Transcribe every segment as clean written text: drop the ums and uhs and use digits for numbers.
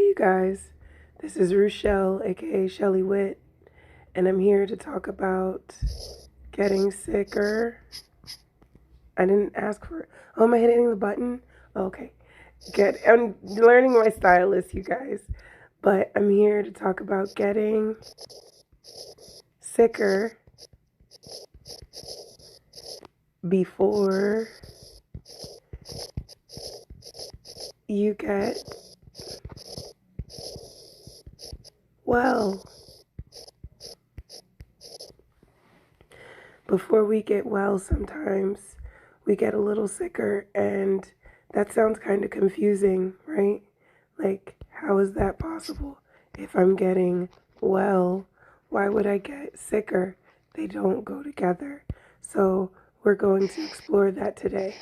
Hey guys, this is Rochelle, aka Shelly Witt, and I'm here to talk about getting sicker. I didn't ask for. Oh, am I hitting the button? Okay, good. I'm learning my stylus, you guys, but I'm here to talk about getting sicker before you get well. Before we get well, sometimes we get a little sicker, and that sounds kind of confusing, right? Like, how is that possible? If I'm getting well, why would I get sicker? They don't go together. So, we're going to explore that today.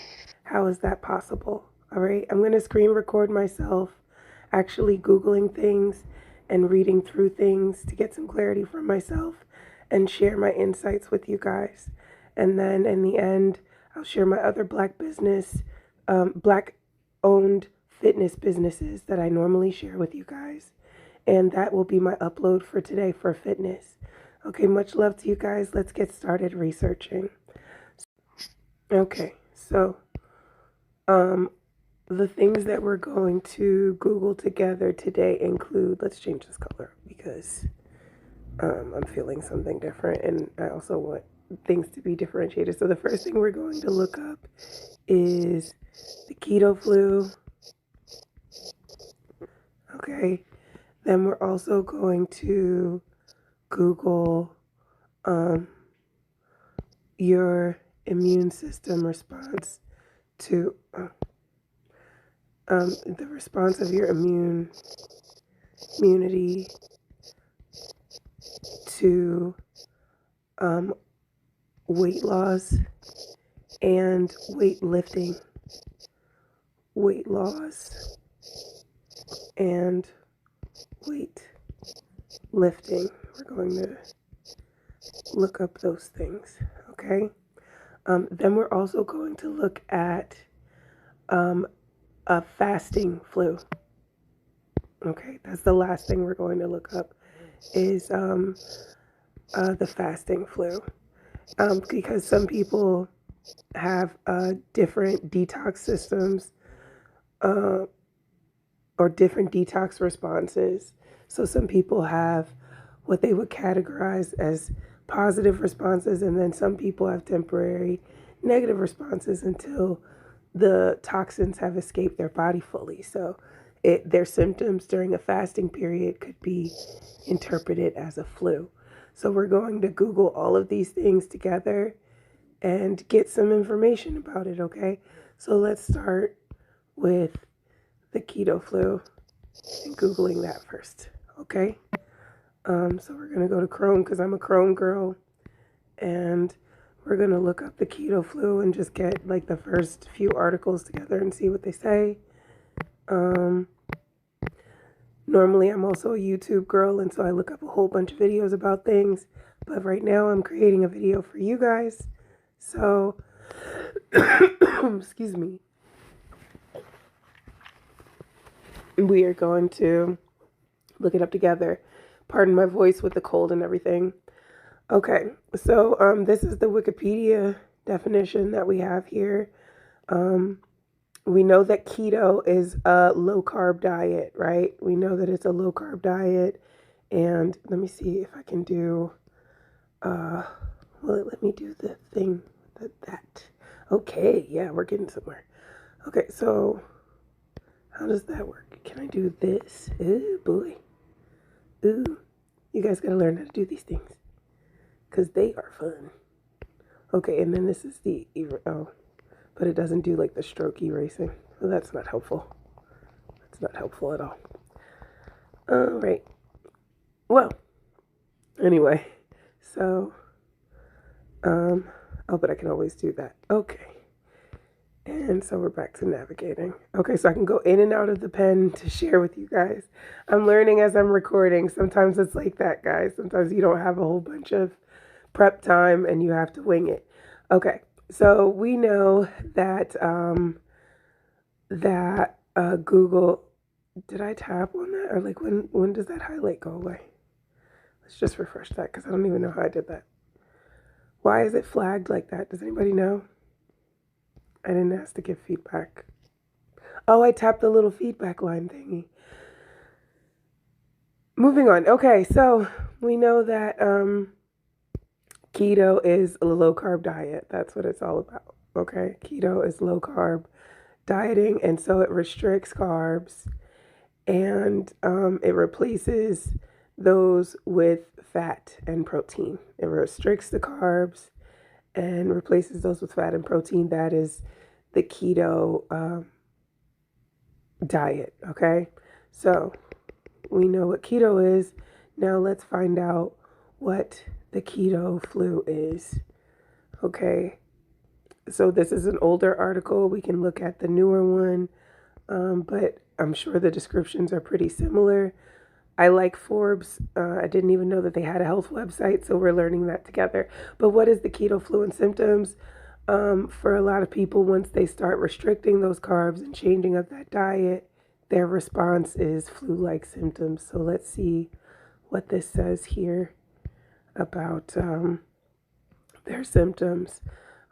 How is that possible? All right, I'm going to screen record myself actually Googling things and reading through things to get some clarity for myself and share my insights with you guys. And then in the end, I'll share my other black owned fitness businesses that I normally share with you guys. And that will be my upload for today for fitness. Okay, much love to you guys. Let's get started researching. Okay, so the things that we're going to Google together today include, let's change this color because I'm feeling something different and I also want things to be differentiated. So the first thing we're going to look up is the keto flu. Okay. Then we're also going to Google your immune system response to the response of your immunity to weight loss and weightlifting. Weight loss and weight lifting. We're going to look up those things, okay? Then we're also going to look at a fasting flu. Okay, that's the last thing we're going to look up is the fasting flu. Because some people have different detox systems or different detox responses. So some people have what they would categorize as positive responses, and then some people have temporary negative responses until the toxins have escaped their body fully. So their symptoms during a fasting period could be interpreted as a flu. So we're going to Google all of these things together and get some information about it, okay? So let's start with the keto flu and Googling that first, okay? So we're going to go to Chrome because I'm a Chrome girl, and we're going to look up the keto flu and just get like the first few articles together and see what they say. Normally I'm also a YouTube girl, and so I look up a whole bunch of videos about things, but right now I'm creating a video for you guys. So, excuse me. We are going to look it up together. Pardon my voice with the cold and everything. Okay, so this is the Wikipedia definition that we have here. We know that keto is a low-carb diet, right? We know that it's a low-carb diet. And let me see if I can do, let me do the thing that. Okay, yeah, we're getting somewhere. Okay, so how does that work? Can I do this? Ooh, boy. Ooh, you guys gotta learn how to do these things because they are fun. Okay, and then this is but it doesn't do like the stroke erasing. Well, that's not helpful. That's not helpful at all. All right. Well, anyway, so, but I can always do that. Okay. And so we're back to navigating. Okay, so I can go in and out of the pen to share with you guys. I'm learning as I'm recording. Sometimes it's like that, guys. Sometimes you don't have a whole bunch of prep time and you have to wing it. Okay, so we know that Google did I tap on that? Or like when does that highlight go away? Let's just refresh that because I don't even know how I did that. Why is it flagged like that? Does anybody know? I didn't ask to give feedback. Oh, I tapped the little feedback line thingy. Moving on. Okay, so we know that keto is a low carb diet. That's what it's all about. Okay, keto is low carb dieting, and so it restricts carbs and it replaces those with fat and protein. It restricts the carbs and replaces those with fat and protein. That is the keto diet. Okay, so we know what keto is. Now let's find out what the keto flu is. Okay, so this is an older article. We can look at the newer one, but I'm sure the descriptions are pretty similar. I like Forbes. I didn't even know that they had a health website, so we're learning that together. But what is the keto flu and symptoms? For a lot of people, once they start restricting those carbs and changing up that diet, their response is flu-like symptoms. So let's see what this says here about their symptoms.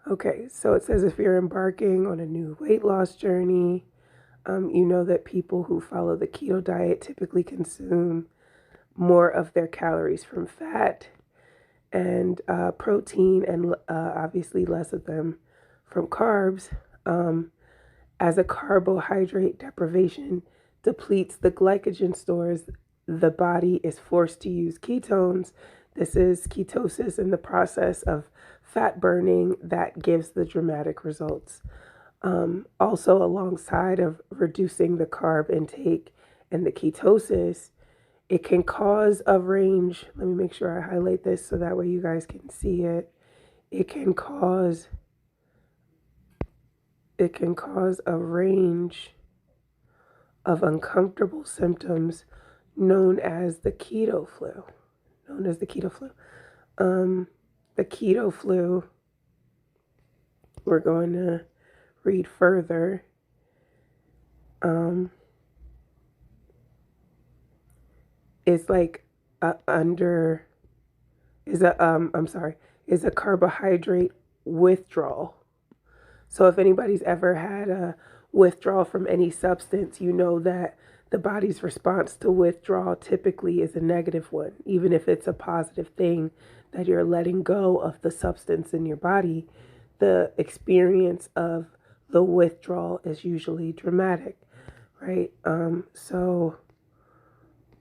Okay, so it says if you're embarking on a new weight loss journey, you know that people who follow the keto diet typically consume more of their calories from fat and protein, and obviously less of them from carbs. As a carbohydrate deprivation depletes the glycogen stores, the body is forced to use ketones. This is ketosis in the process of fat burning that gives the dramatic results. Also, alongside of reducing the carb intake and the ketosis, it can cause a range. Let me make sure I highlight this so that way you guys can see it. It can cause a range of uncomfortable symptoms known as the keto flu. The keto flu, we're going to read further. Is like is a carbohydrate withdrawal. So if anybody's ever had a withdrawal from any substance, you know that the body's response to withdrawal typically is a negative one, even if it's a positive thing that you're letting go of the substance in your body. The experience of the withdrawal is usually dramatic, right? So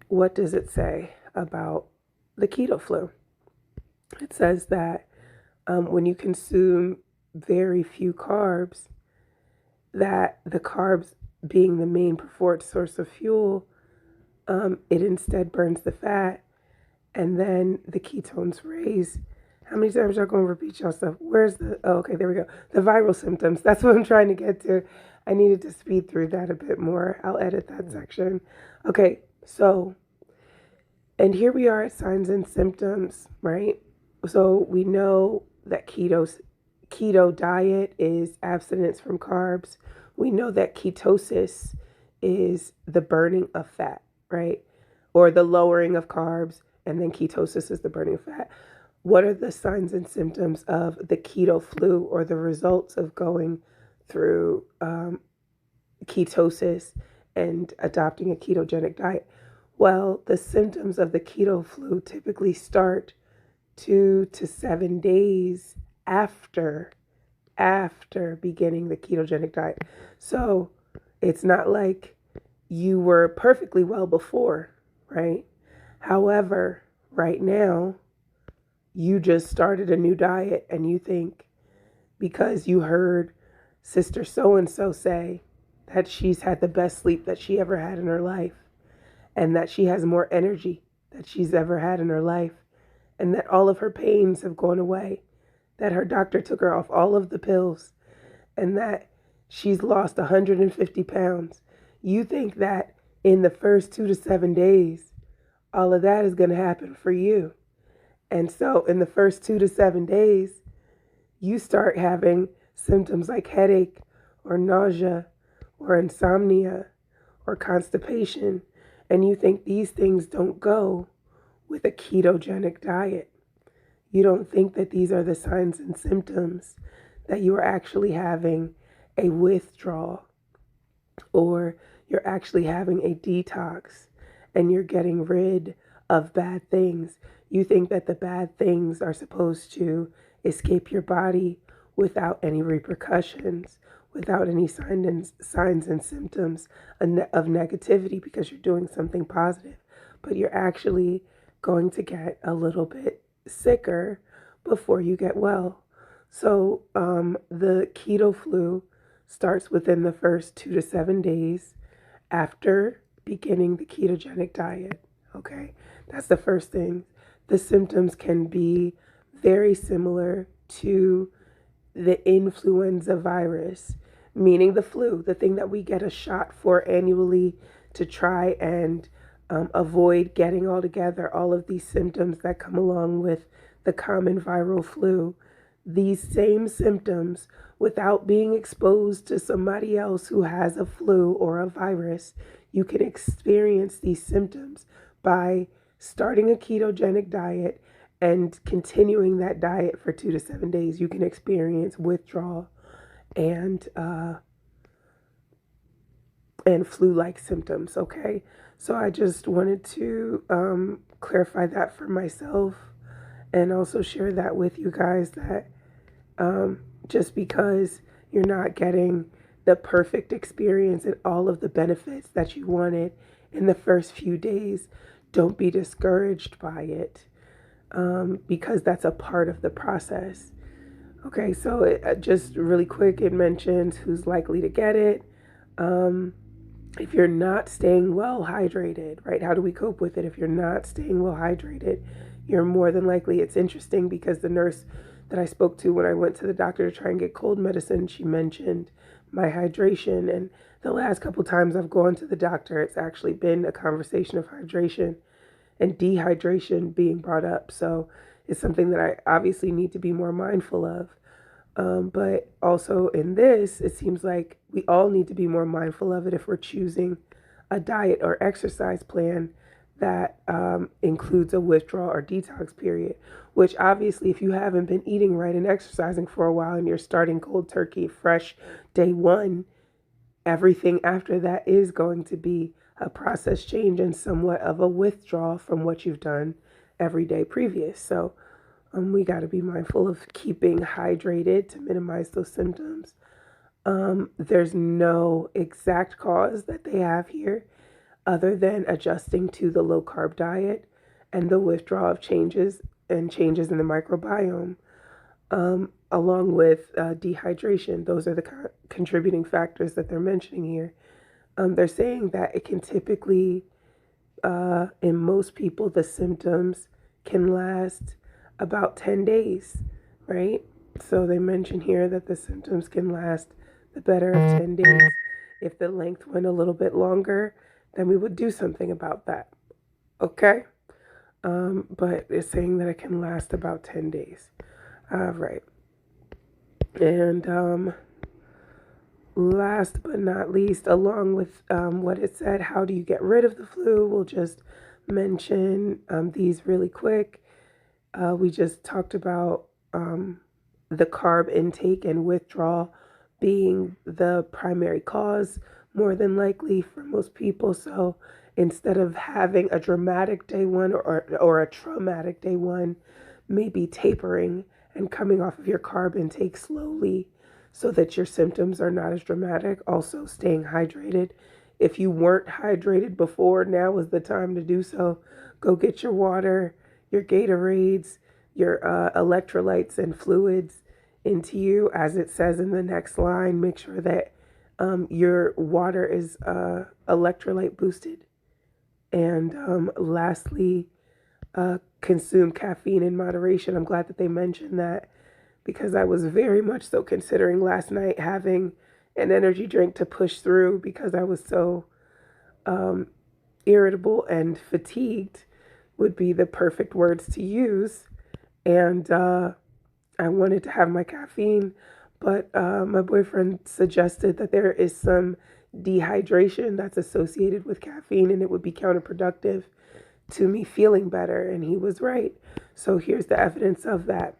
what does it say about the keto flu? It says that when you consume very few carbs, that the carbs being the main preferred source of fuel, it instead burns the fat, and then the ketones raise. How many times y'all gonna repeat y'all stuff? Okay, there we go. The viral symptoms. That's what I'm trying to get to. I needed to speed through that a bit more. I'll edit that section. Okay, so, and here we are at signs and symptoms, right? So we know that keto diet is abstinence from carbs. We know that ketosis is the burning of fat, right? Or the lowering of carbs, and then ketosis is the burning of fat. What are the signs and symptoms of the keto flu, or the results of going through ketosis and adopting a ketogenic diet? Well, the symptoms of the keto flu typically start 2 to 7 days after beginning the ketogenic diet. So it's not like you were perfectly well before, right? However, right now, you just started a new diet and you think because you heard Sister so-and-so say that she's had the best sleep that she ever had in her life, and that she has more energy that she's ever had in her life, and that all of her pains have gone away, that her doctor took her off all of the pills, and that she's lost 150 pounds. You think that in the first 2 to 7 days, all of that is going to happen for you. And so in the first 2 to 7 days, you start having symptoms like headache or nausea or insomnia or constipation, and you think these things don't go with a ketogenic diet. You don't think that these are the signs and symptoms that you are actually having a withdrawal, or you're actually having a detox and you're getting rid of bad things. You think that the bad things are supposed to escape your body without any repercussions, without any signs and symptoms of negativity, because you're doing something positive. But you're actually going to get a little bit sicker before you get well. So the keto flu starts within the first 2 to 7 days after beginning the ketogenic diet. Okay, that's the first thing. The symptoms can be very similar to the influenza virus, meaning the flu, the thing that we get a shot for annually to try and avoid getting altogether all of these symptoms that come along with the common viral flu. These same symptoms, without being exposed to somebody else who has a flu or a virus, you can experience these symptoms by starting a ketogenic diet and continuing that diet for 2 to 7 days. You can experience withdrawal and flu-like symptoms. Okay, so I just wanted to clarify that for myself, and also share that with you guys, that just because you're not getting the perfect experience and all of the benefits that you wanted in the first few days, don't be discouraged by it, because that's a part of the process. Okay, so just really quick, it mentions who's likely to get it. If you're not staying well hydrated, right? How do we cope with it? If you're not staying well hydrated, you're more than likely, it's interesting because the nurse that I spoke to when I went to the doctor to try and get cold medicine, she mentioned my hydration. And the last couple times I've gone to the doctor, it's actually been a conversation of hydration and dehydration being brought up. So it's something that I obviously need to be more mindful of. But also in this, it seems like we all need to be more mindful of it if we're choosing a diet or exercise plan that includes a withdrawal or detox period, which obviously, if you haven't been eating right and exercising for a while and you're starting cold turkey, fresh day one, everything after that is going to be a process change and somewhat of a withdrawal from what you've done every day previous. So we got to be mindful of keeping hydrated to minimize those symptoms. There's no exact cause that they have here other than adjusting to the low carb diet and the withdrawal of changes in the microbiome, along with dehydration. Those are the contributing factors that they're mentioning here. They're saying that it can typically, in most people, the symptoms can last about 10 days, right? So they mention here that the symptoms can last the better of 10 days. If the length went a little bit longer, then we would do something about that. Okay? But it's saying that it can last about 10 days. Right. And last but not least, along with what it said, how do you get rid of the flu? We'll just mention these really quick. We just talked about the carb intake and withdrawal being the primary cause, more than likely for most people. So instead of having a dramatic day one or a traumatic day one, maybe tapering and coming off of your carb intake slowly so that your symptoms are not as dramatic. Also staying hydrated. If you weren't hydrated before, now is the time to do so. Go get your water, your Gatorades, your electrolytes and fluids into you, as it says in the next line. Make sure that your water is electrolyte boosted. And lastly, consume caffeine in moderation. I'm glad that they mentioned that, because I was very much so considering last night having an energy drink to push through because I was so irritable and fatigued would be the perfect words to use. And I wanted to have my caffeine, but my boyfriend suggested that there is some dehydration that's associated with caffeine, and it would be counterproductive to me feeling better. And he was right. So here's the evidence of that.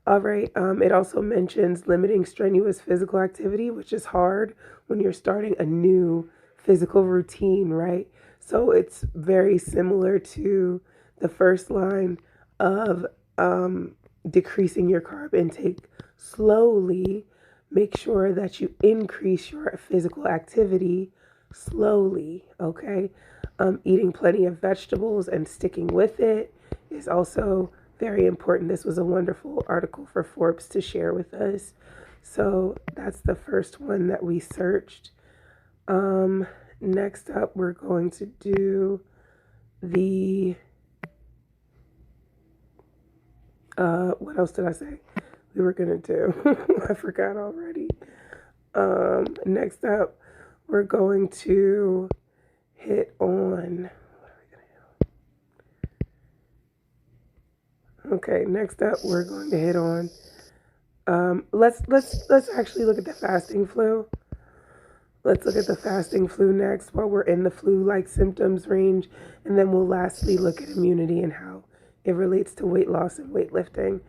All right. It also mentions limiting strenuous physical activity, which is hard when you're starting a new physical routine, right? So it's very similar to the first line of decreasing your carb intake slowly. Make sure that you increase your physical activity slowly, okay? Eating plenty of vegetables and sticking with it is also very important. This was a wonderful article for Forbes to share with us. So that's the first one that we searched. Next up, we're going to do the, what else did I say we were going to do? I forgot already. Next up, we're going to hit on, okay, next up, we're going to hit on, let's actually look at the fasting flu. Let's look at the fasting flu next while we're in the flu-like symptoms range, and then we'll lastly look at immunity and how it relates to weight loss and weightlifting.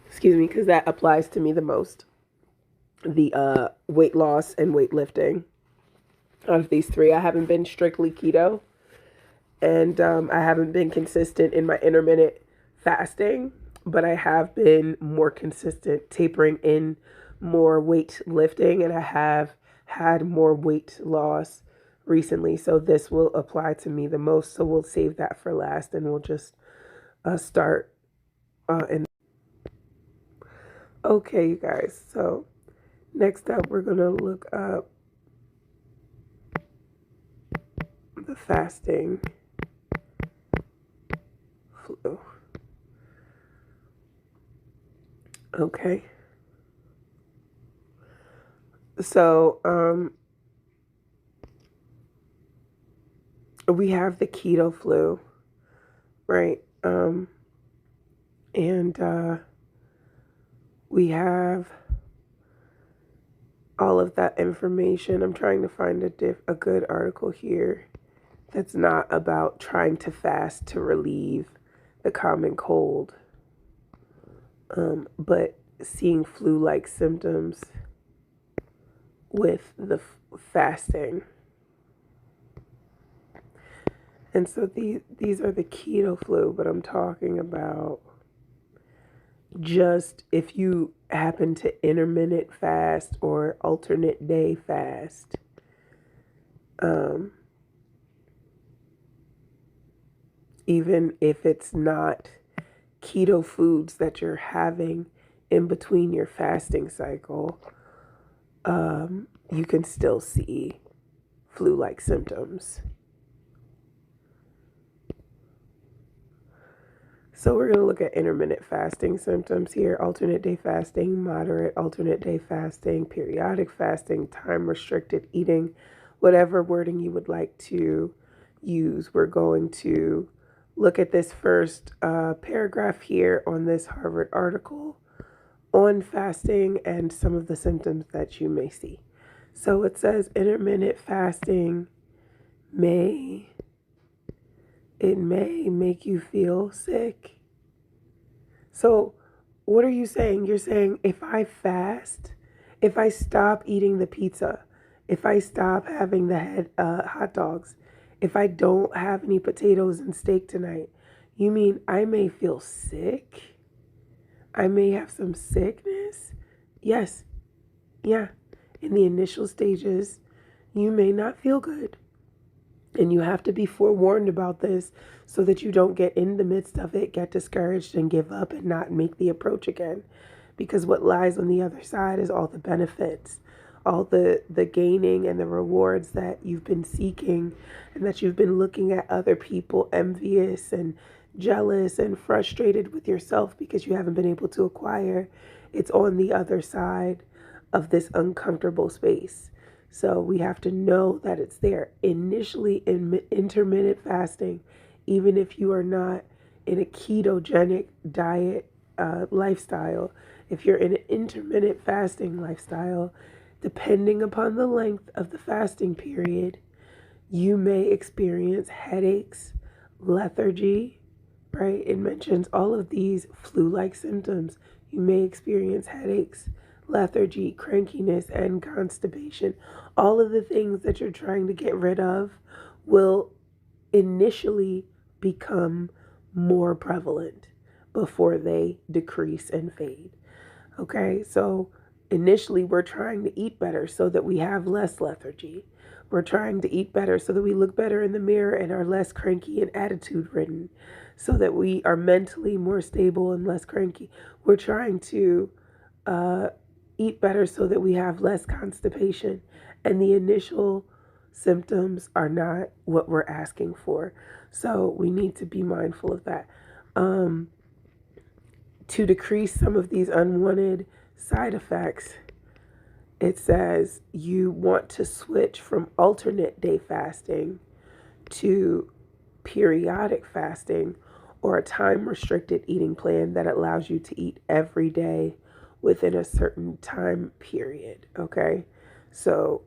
Excuse me, because that applies to me the most. The weight loss and weightlifting. Out of these three, I haven't been strictly keto, and I haven't been consistent in my intermittent fasting, but I have been more consistent tapering in more weight lifting, and I have had more weight loss recently. So this will apply to me the most. So we'll save that for last, and we'll just start in. Okay, you guys. So next up, we're going to look up the fasting flu. Okay. So, we have the keto flu, right? And we have all of that information. I'm trying to find a good article here that's not about trying to fast to relieve the common cold, but seeing flu-like symptoms with the fasting. And so these are the keto flu, but I'm talking about just if you happen to intermittent fast or alternate day fast. Even if it's not keto foods that you're having in between your fasting cycle, you can still see flu-like symptoms. So we're going to look at intermittent fasting symptoms here: alternate day fasting, moderate alternate day fasting, periodic fasting, time restricted eating, whatever wording you would like to use. We're going to look at this first paragraph here on this Harvard article on fasting and some of the symptoms that you may see. So it says intermittent fasting may make you feel sick. So what are you saying? You're saying if I fast, if I stop eating the pizza, if I stop having the hot dogs, if I don't have any potatoes and steak tonight, you mean I may feel sick? I may have some sickness? Yes. Yeah. In the initial stages, you may not feel good. And you have to be forewarned about this so that you don't get in the midst of it, get discouraged, and give up and not make the approach again. Because what lies on the other side is all the benefits, all the gaining and the rewards that you've been seeking, and that you've been looking at other people envious and jealous and frustrated with yourself because you haven't been able to acquire. It's on the other side of this uncomfortable space. So we have to know that it's there. Initially, in intermittent fasting, even if you are not in a ketogenic diet lifestyle, if you're in an intermittent fasting lifestyle, depending upon the length of the fasting period, you may experience headaches, lethargy, right? It mentions all of these flu like symptoms. You may experience headaches, lethargy, crankiness, and constipation. All of the things that you're trying to get rid of will initially become more prevalent before they decrease and fade. Okay, so initially we're trying to eat better so that we have less lethargy. We're trying to eat better so that we look better in the mirror and are less cranky and attitude ridden, so that we are mentally more stable and less cranky. We're trying to uh, eat better so that we have less constipation. And the initial symptoms are not what we're asking for. So we need to be mindful of that. Um, to decrease some of these unwanted side effects, it says you want to switch from alternate day fasting to periodic fasting, or a time restricted eating plan that allows you to eat every day within a certain time period. Okay, so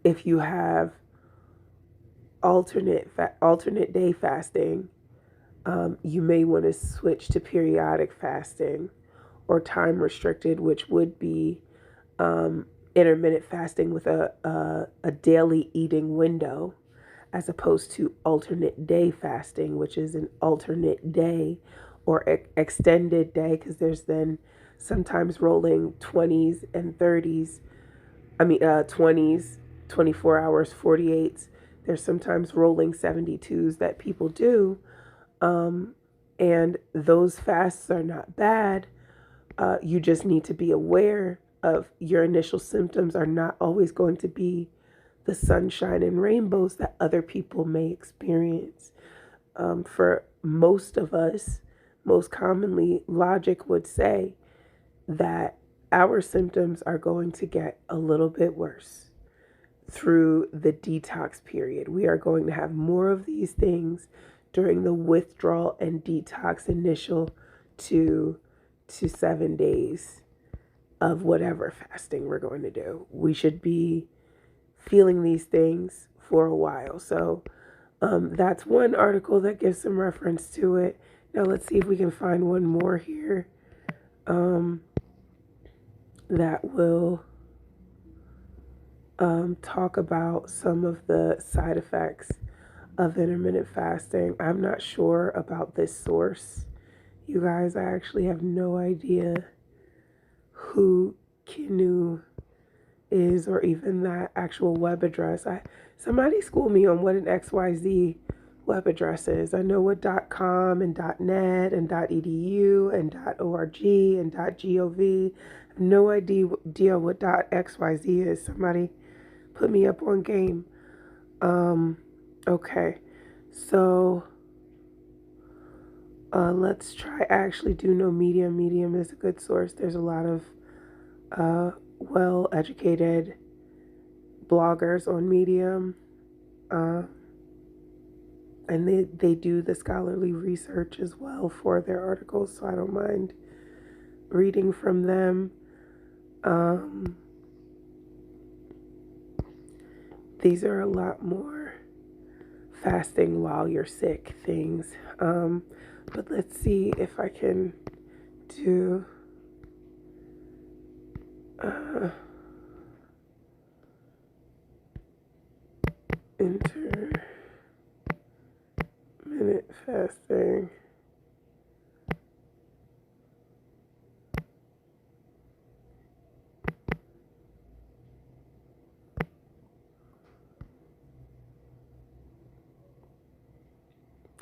if you have alternate day fasting, you may want to switch to periodic fasting or time restricted, which would be intermittent fasting with a daily eating window, as opposed to alternate day fasting, which is an alternate day or extended day, because there's then sometimes rolling 20s and 30s. 20s, 24 hours, 48s. There's sometimes rolling 72s that people do. And those fasts are not bad. You just need to be aware of your initial symptoms are not always going to be the sunshine and rainbows that other people may experience. For most of us, most commonly, logic would say that our symptoms are going to get a little bit worse through the detox period. We are going to have more of these things during the withdrawal and detox initial 2 to 7 days of whatever fasting we're going to do. We should be feeling these things for a while. So that's one article that gives some reference to it. Now let's see if we can find one more here that will talk about some of the side effects of intermittent fasting. I'm not sure about this source. You guys, I actually have no idea who Kinu is, or even that actual web address. Somebody school me on what an XYZ web address is. I know what .com and .net and .edu and .org and .gov. I have no idea what .xyz is. Somebody put me up on game. Okay, so let's try. I actually do know Medium. Medium is a good source. There's a lot of well-educated bloggers on Medium, and they do the scholarly research as well for their articles, so I don't mind reading from them. These are a lot more fasting while you're sick things, but let's see if I can do intermittent fasting.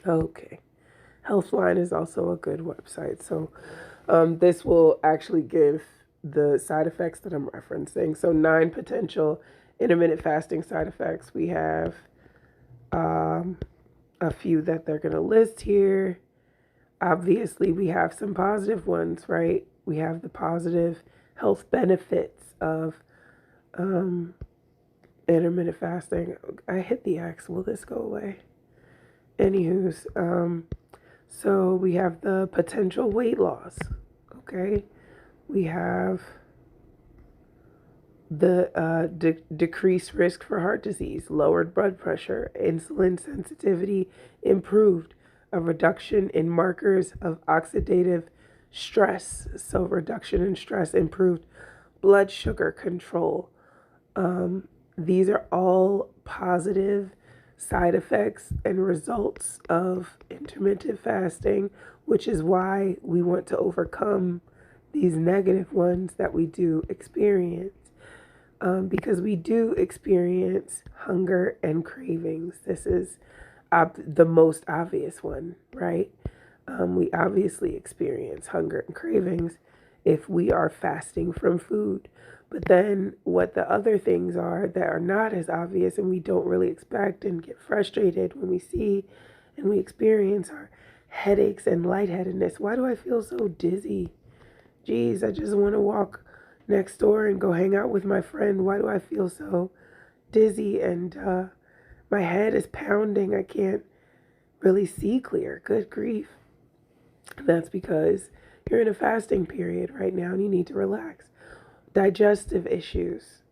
Okay. Healthline is also a good website. So this will actually give the side effects that I'm referencing. So 9 potential intermittent fasting side effects. We have a few that they're going to list here. Obviously, we have some positive ones, right? We have the positive health benefits of intermittent fasting. I hit the X. Will this go away? Anywho's, So we have the potential weight loss. Okay. We have the decreased risk for heart disease, lowered blood pressure, insulin sensitivity improved, a reduction in markers of oxidative stress. So, reduction in stress, improved blood sugar control. These are all positive side effects and results of intermittent fasting, which is why we want to overcome these negative ones that we do experience. Because we do experience hunger and cravings. This is the most obvious one, right? We obviously experience hunger and cravings if we are fasting from food. But then, what the other things are that are not as obvious and we don't really expect and get frustrated when we see and we experience are headaches and lightheadedness. Why do I feel so dizzy? Geez, I just want to walk next door and go hang out with my friend. Why do I feel so dizzy and my head is pounding? I can't really see clear. Good grief. That's because you're in a fasting period right now and you need to relax. Digestive issues.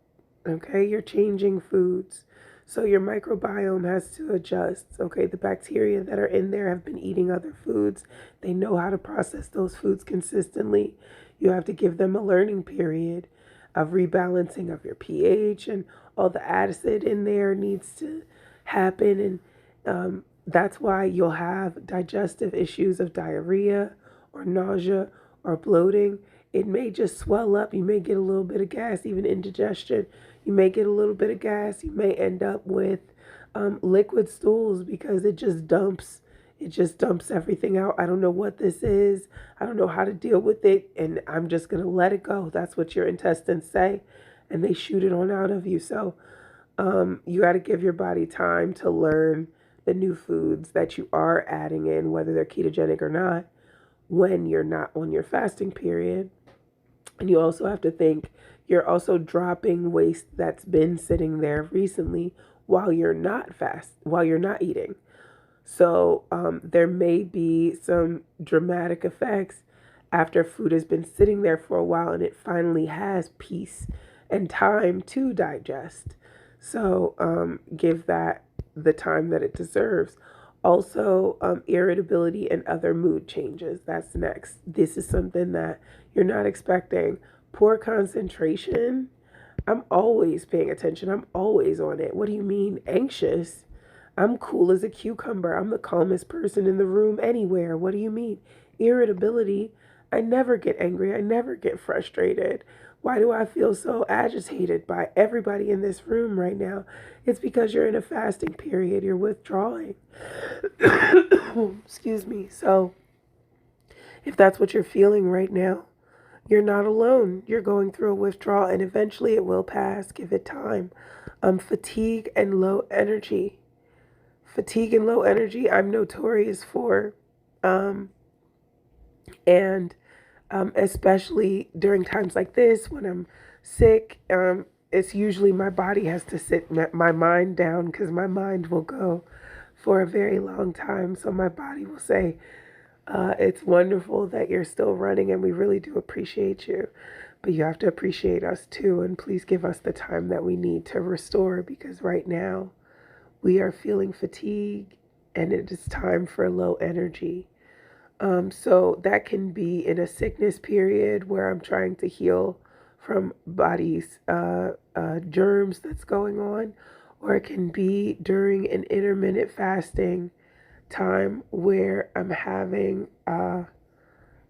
Okay, you're changing foods. So your microbiome has to adjust. Okay, the bacteria that are in there have been eating other foods. They know how to process those foods consistently. You have to give them a learning period of rebalancing of your pH, and all the acid in there needs to happen. And that's why you'll have digestive issues of diarrhea or nausea or bloating. It may just swell up. You may get a little bit of gas, even indigestion. You may get a little bit of gas. You may end up with liquid stools because it just dumps. It just dumps everything out. I don't know what this is. I don't know how to deal with it. And I'm just going to let it go. That's what your intestines say. And they shoot it on out of you. So you got to give your body time to learn the new foods that you are adding in, whether they're ketogenic or not, when you're not on your fasting period. And you also have to think you're also dropping waste that's been sitting there recently while you're not while you're not eating. So there may be some dramatic effects after food has been sitting there for a while and it finally has peace and time to digest. So give that the time that it deserves. Also, irritability and other mood changes. That's next. This is something that you're not expecting. Poor concentration. I'm always paying attention. I'm always on it. What do you mean anxious? I'm cool as a cucumber. I'm the calmest person in the room anywhere. What do you mean? Irritability. I never get angry. I never get frustrated. Why do I feel so agitated by everybody in this room right now? It's because you're in a fasting period. You're withdrawing. Excuse me. So, if that's what you're feeling right now, you're not alone. You're going through a withdrawal and eventually it will pass. Give it time. Fatigue and low energy. Fatigue and low energy, I'm notorious for. And especially during times like this when I'm sick, it's usually my body has to sit my mind down because my mind will go for a very long time. So my body will say, it's wonderful that you're still running and we really do appreciate you. But you have to appreciate us too. And please give us the time that we need to restore because right now we are feeling fatigue and it is time for low energy. So that can be in a sickness period where I'm trying to heal from body's germs that's going on, or it can be during an intermittent fasting time where I'm having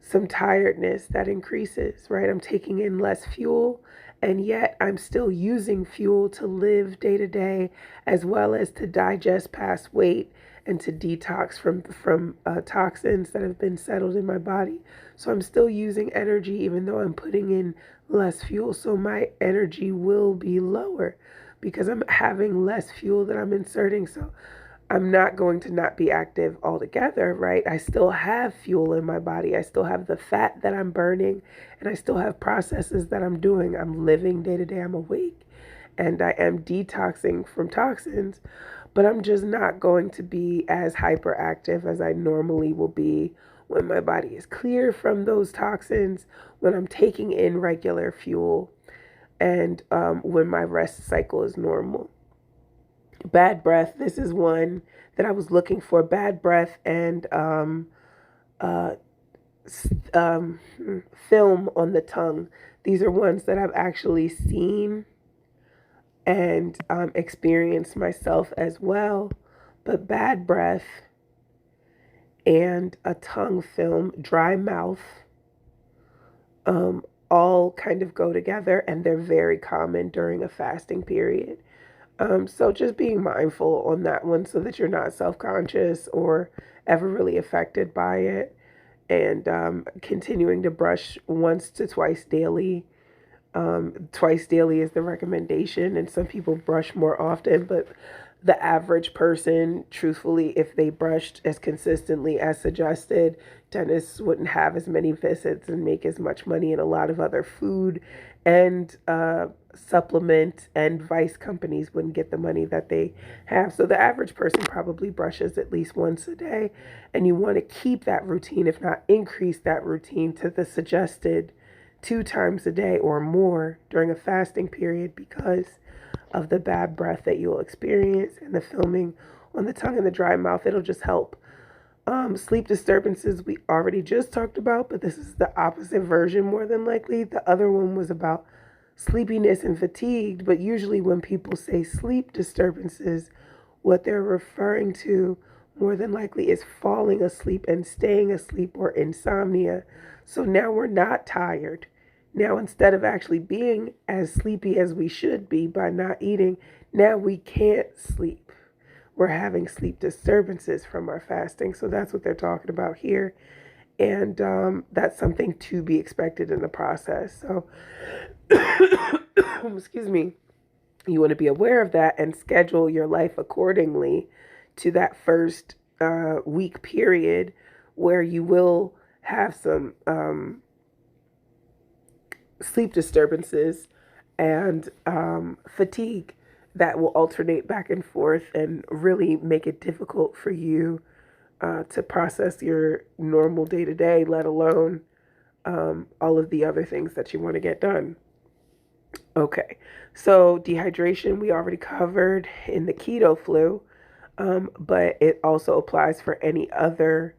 some tiredness that increases, right? I'm taking in less fuel and yet I'm still using fuel to live day to day as well as to digest past weight and to detox from toxins that have been settled in my body. So I'm still using energy even though I'm putting in less fuel. So my energy will be lower because I'm having less fuel that I'm inserting. So I'm not going to not be active altogether, right? I still have fuel in my body. I still have the fat that I'm burning, and I still have processes that I'm doing. I'm living day to day. I'm awake, and I am detoxing from toxins, but I'm just not going to be as hyperactive as I normally will be when my body is clear from those toxins, when I'm taking in regular fuel, and when my rest cycle is normal. Bad breath. This is one that I was looking for. Bad breath and uh, um, film on the tongue. These are ones that I've actually seen and experienced myself as well. But bad breath and a tongue film, dry mouth, um, all kind of go together, and they're very common during a fasting period. So just being mindful on that one so that you're not self conscious or ever really affected by it, and continuing to brush once to twice daily. Twice daily is the recommendation, and some people brush more often, but the average person, truthfully, if they brushed as consistently as suggested, dentists wouldn't have as many visits and make as much money, and a lot of other food and supplement and vice companies wouldn't get the money that they have. So the average person probably brushes at least once a day, and you want to keep that routine, if not increase that routine to the suggested 2 times a day or more during a fasting period, because of the bad breath that you'll experience and the filming on the tongue and the dry mouth. It'll just help. Sleep disturbances we already just talked about, but this is the opposite version more than likely. The other one was about sleepiness and fatigued, but usually when people say sleep disturbances, what they're referring to more than likely is falling asleep and staying asleep, or insomnia. So now we're not tired. Now, instead of actually being as sleepy as we should be by not eating, now we can't sleep. We're having sleep disturbances from our fasting. So that's what they're talking about here. And that's something to be expected in the process. So, excuse me, you want to be aware of that and schedule your life accordingly to that first week period where you will have some sleep disturbances and fatigue that will alternate back and forth and really make it difficult for you to process your normal day to day, let alone all of the other things that you want to get done. Okay, so dehydration we already covered in the keto flu, but it also applies for any other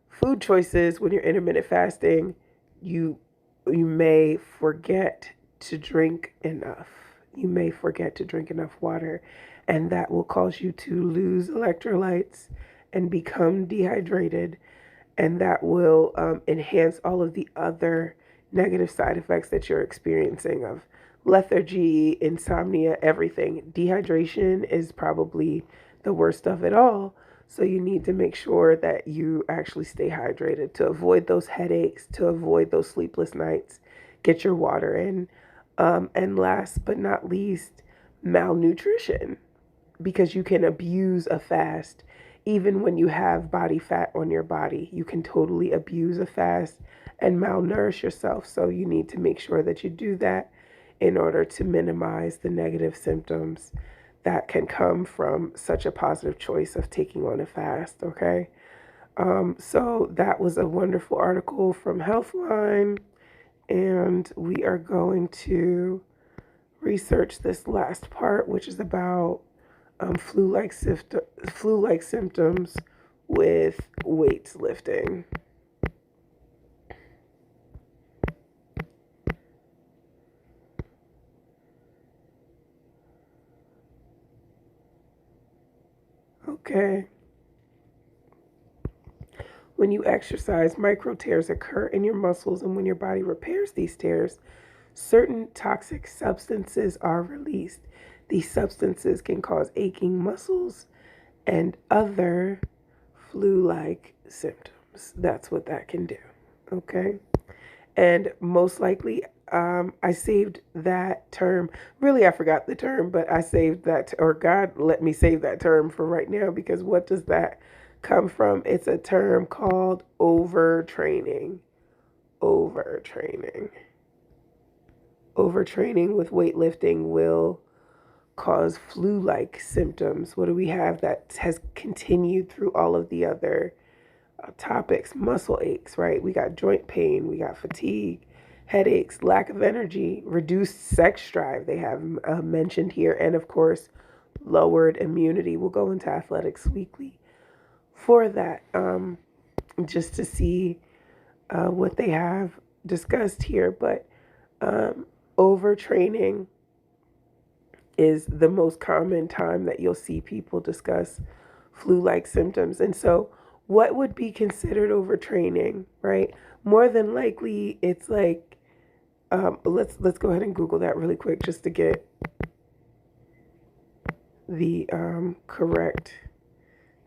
food choices. When you're intermittent fasting, you you may forget to drink enough. You may forget to drink enough water, and that will cause you to lose electrolytes and become dehydrated, and that will enhance all of the other negative side effects that you're experiencing of lethargy, insomnia, everything. Dehydration is probably the worst of it all. So you need to make sure that you actually stay hydrated to avoid those headaches, to avoid those sleepless nights. Get your water in. And last but not least, malnutrition, because you can abuse a fast. Even when you have body fat on your body, you can totally abuse a fast and malnourish yourself. So you need to make sure that you do that in order to minimize the negative symptoms that can come from such a positive choice of taking on a fast, okay? So that was a wonderful article from Healthline, and we are going to research this last part, which is about flu-like symptoms with weights lifting. Okay. When you exercise, micro tears occur in your muscles, and when your body repairs these tears, certain toxic substances are released. These substances can cause aching muscles and other flu-like symptoms. That's what that can do. Okay. And most likely, I saved that term. Really, I forgot the term, but I saved that, or God let me save that term for right now, because what does that come from? It's a term called overtraining. Overtraining. Overtraining with weightlifting will cause flu-like symptoms? What do we have that has continued through all of the other topics? Muscle aches, right? We got joint pain, we got fatigue, headaches, lack of energy, reduced sex drive, they have mentioned here, and of course, lowered immunity. We'll go into athletics weekly for that, just to see what they have discussed here. But overtraining is the most common time that you'll see people discuss flu-like symptoms. And so what would be considered overtraining, right? More than likely it's like let's go ahead and Google that really quick just to get the correct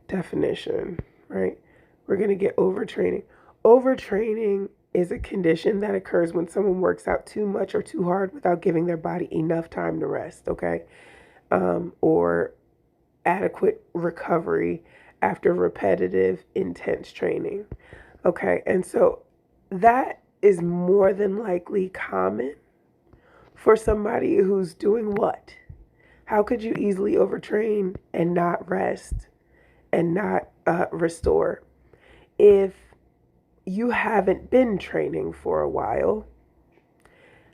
definition, right? We're going to get overtraining. Overtraining is a condition that occurs when someone works out too much or too hard without giving their body enough time to rest, okay? Or adequate recovery after repetitive, intense training, okay? And so that is more than likely common for somebody who's doing what? How could you easily overtrain and not rest and not restore? If you haven't been training for a while,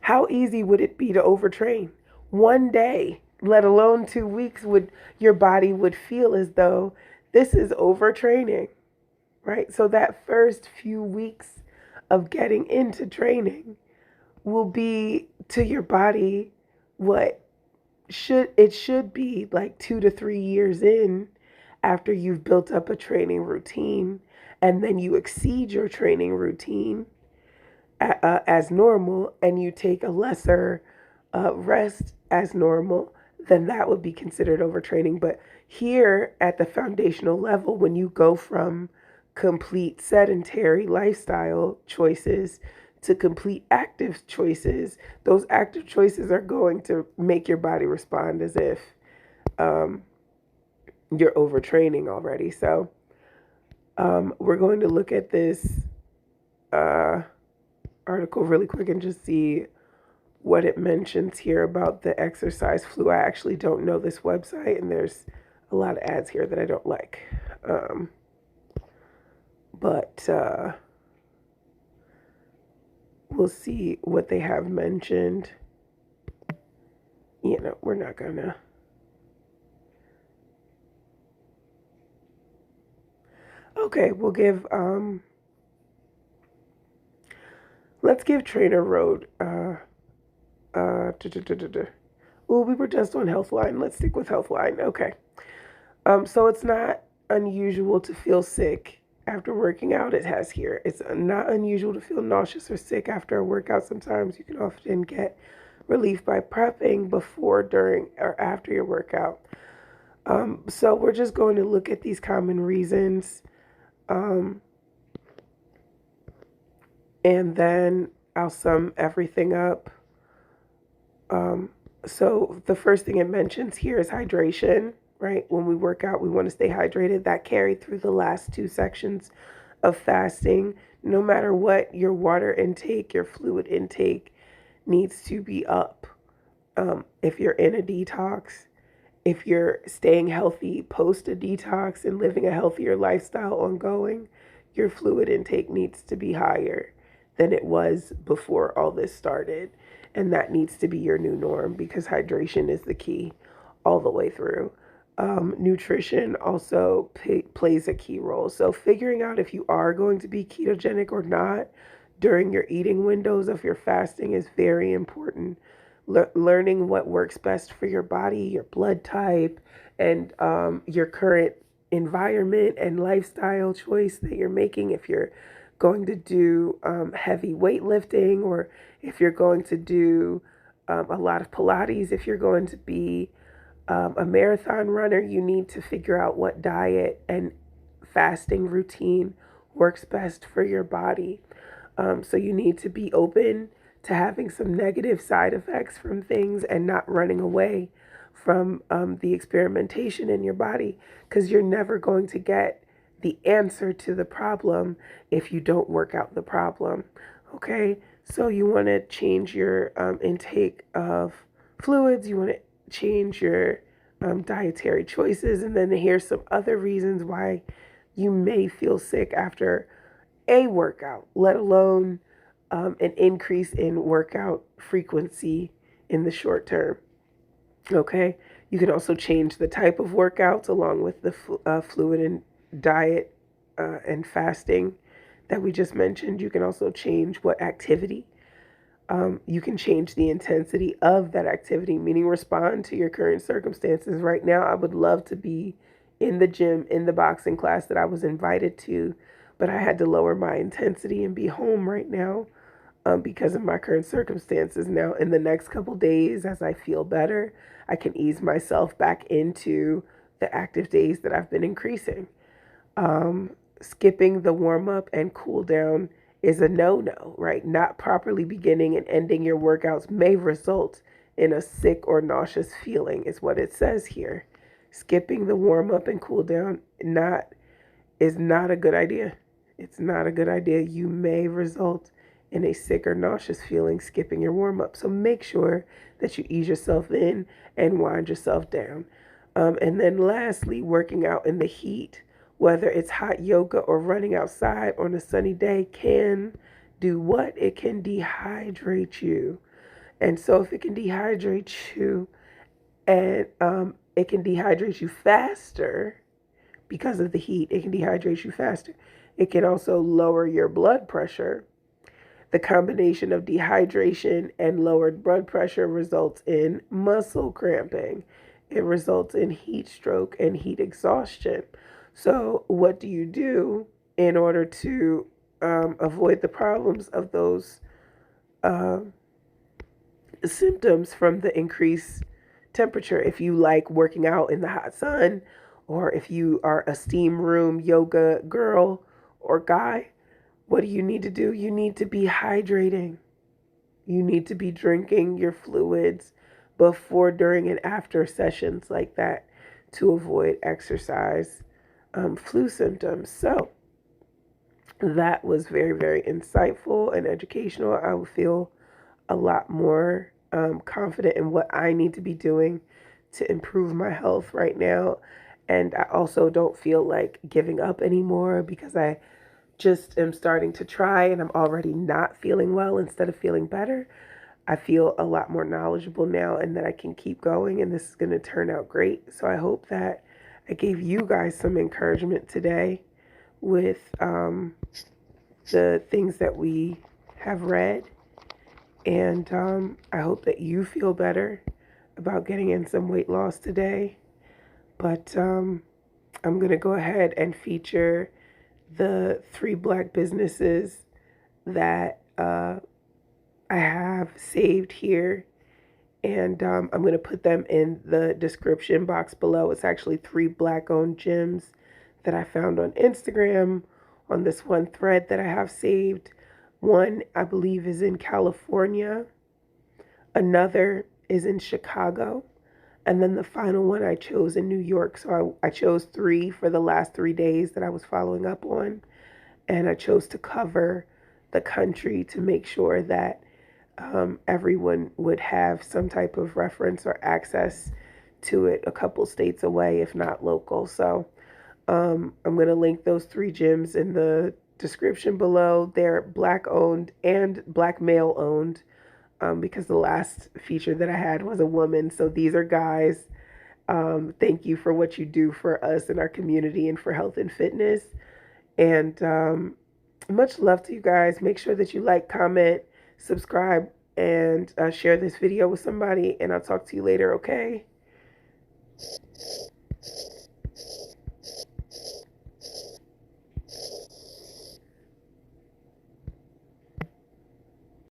how easy would it be to overtrain? One day, let alone 2 weeks, would your body would feel as though this is overtraining, right? So that first few weeks of getting into training will be to your body what should be like 2 to 3 years in, after you've built up a training routine, and then you exceed your training routine as normal, and you take a lesser rest as normal, then that would be considered overtraining. But here at the foundational level, when you go from complete sedentary lifestyle choices to complete active choices, those active choices are going to make your body respond as if you're overtraining already. So we're going to look at this article really quick and just see what it mentions here about the exercise flu. I actually don't know this website, and there's a lot of ads here that I don't like. But we'll see what they have mentioned. You know, we're not gonna. Okay, we'll give let's give Trainer Road well, we were just on Healthline. Let's stick with Healthline. Okay. So it's not unusual to feel sick after working out. It has here. It's not unusual to feel nauseous or sick after a workout. Sometimes you can often get relief by prepping before, during, or after your workout. So we're just going to look at these common reasons. And then I'll sum everything up. So the first thing it mentions here is hydration, right? When we work out, we want to stay hydrated. That carried through the last two sections of fasting. No matter what, your water intake, your fluid intake needs to be up. If you're in a detox, if you're staying healthy post a detox and living a healthier lifestyle ongoing, your fluid intake needs to be higher than it was before all this started. And that needs to be your new norm, because hydration is the key all the way through. Nutrition also plays a key role. So figuring out if you are going to be ketogenic or not during your eating windows of your fasting is very important. Learning what works best for your body, your blood type, and your current environment and lifestyle choice that you're making. If you're going to do heavy weightlifting, or if you're going to do a lot of Pilates, if you're going to be a marathon runner, you need to figure out what diet and fasting routine works best for your body. So you need to be open to having some negative side effects from things and not running away from the experimentation in your body, because you're never going to get the answer to the problem if you don't work out the problem. Okay, so you want to change your intake of fluids, you want to change your dietary choices. And then here's some other reasons why you may feel sick after a workout, let alone an increase in workout frequency in the short term. Okay, you can also change the type of workouts along with the fluid and diet and fasting that we just mentioned. You can also change what activity. You can change the intensity of that activity, meaning respond to your current circumstances. Right now, I would love to be in the gym, in the boxing class that I was invited to, but I had to lower my intensity and be home right now because of my current circumstances. Now, in the next couple days, as I feel better, I can ease myself back into the active days that I've been increasing. Skipping the warm up and cool down is a no, right? Not properly beginning and ending your workouts may result in a sick or nauseous feeling, is what it says here. Skipping the warm up and cool down is not a good idea. It's not a good idea. You may result in a sick or nauseous feeling skipping your warm up. So make sure that you ease yourself in and wind yourself down. And then lastly, working out in the heat, whether it's hot yoga or running outside on a sunny day, can do what? It can dehydrate you. And so if it can dehydrate you and it can dehydrate you faster because of the heat, it can dehydrate you faster. It can also lower your blood pressure. The combination of dehydration and lowered blood pressure results in muscle cramping. It results in heat stroke and heat exhaustion. So, what do you do in order to avoid the problems of those uh, symptoms from the increased temperature? If you like working out in the hot sun, or if you are a steam room yoga girl or guy, what do you need to do? You need to be hydrating. You need to be drinking your fluids before, during, and after sessions like that to avoid exercise flu symptoms. So that was very, very insightful and educational. I would feel a lot more confident in what I need to be doing to improve my health right now. And I also don't feel like giving up anymore because I just am starting to try and I'm already not feeling well instead of feeling better. I feel a lot more knowledgeable now and that I can keep going and this is going to turn out great. So I hope that I gave you guys some encouragement today with the things that we have read. And I hope that you feel better about getting in some weight loss today. But I'm going to go ahead and feature the 3 Black businesses that I have saved here. And I'm going to put them in the description box below. It's actually 3 Black-owned gyms that I found on Instagram on this one thread that I have saved. One, I believe, is in California. Another is in Chicago. And then the final one I chose in New York. So I chose 3 for the last 3 days that I was following up on. And I chose to cover the country to make sure that everyone would have some type of reference or access to it a couple states away, if not local. So I'm going to link those 3 gyms in the description below. They're Black owned and Black male owned because the last feature that I had was a woman. So these are guys. Thank you for what you do for us in our community and for health and fitness. And much love to you guys. Make sure that you like, comment, subscribe, and share this video with somebody. And I'll talk to you later, okay?